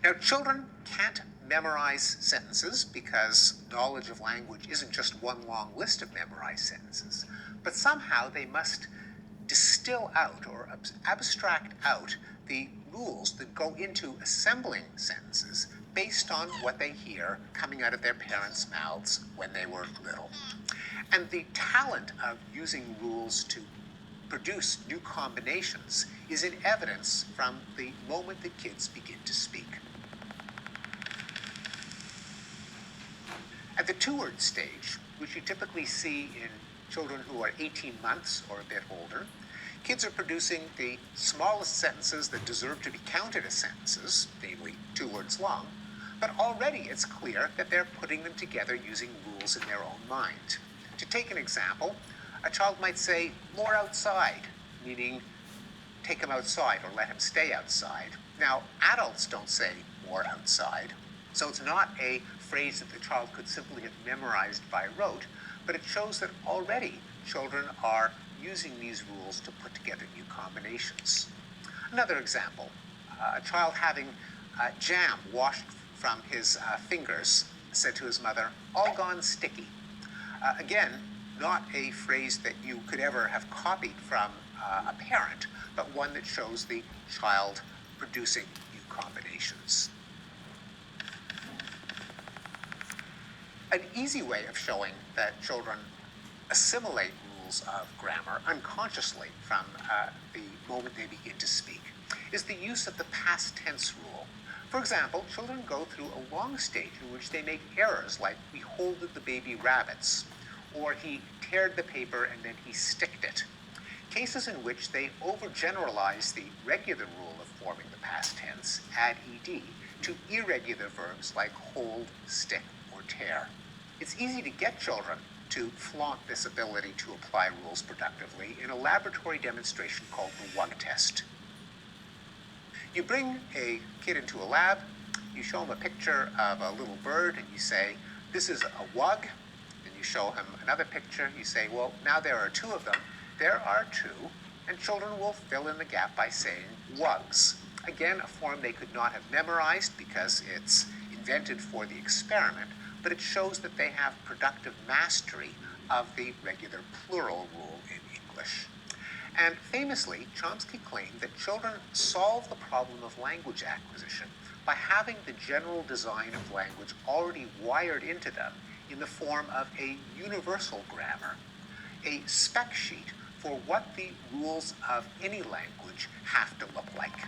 Now, children can't memorize sentences because knowledge of language isn't just one long list of memorized sentences, but somehow they must distill out or abstract out the rules that go into assembling sentences based on what they hear coming out of their parents' mouths when they were little. And the talent of using rules to produce new combinations is in evidence from the moment that kids begin to speak. At the two-word stage, which you typically see in children who are 18 months or a bit older, kids are producing the smallest sentences that deserve to be counted as sentences, namely 2 words long, but already it's clear that they're putting them together using rules in their own mind. To take an example, a child might say, more outside, meaning take him outside or let him stay outside. Now, adults don't say more outside, so it's not a phrase that the child could simply have memorized by rote, but it shows that already children are using these rules to put together new combinations. Another example, a child having jam washed from his fingers said to his mother, all gone sticky. Again, not a phrase that you could ever have copied from a parent, but one that shows the child producing new combinations. An easy way of showing that children assimilate rules of grammar unconsciously from the moment they begin to speak is the use of the past tense rule. For example, children go through a long stage in which they make errors like we holded the baby rabbits, or he teared the paper and then he sticked it. Cases in which they overgeneralize the regular rule of forming the past tense, add ed, to irregular verbs like hold, stick, or tear. It's easy to get children to flaunt this ability to apply rules productively in a laboratory demonstration called the WUG test. You bring a kid into a lab, you show him a picture of a little bird, and you say, this is a WUG. Then you show him another picture, you say, well, now there are 2 of them. There are 2, and children will fill in the gap by saying WUGs. Again, a form they could not have memorized because it's invented for the experiment, but it shows that they have productive mastery of the regular plural rule in English. And famously, Chomsky claimed that children solve the problem of language acquisition by having the general design of language already wired into them in the form of a universal grammar, a spec sheet for what the rules of any language have to look like.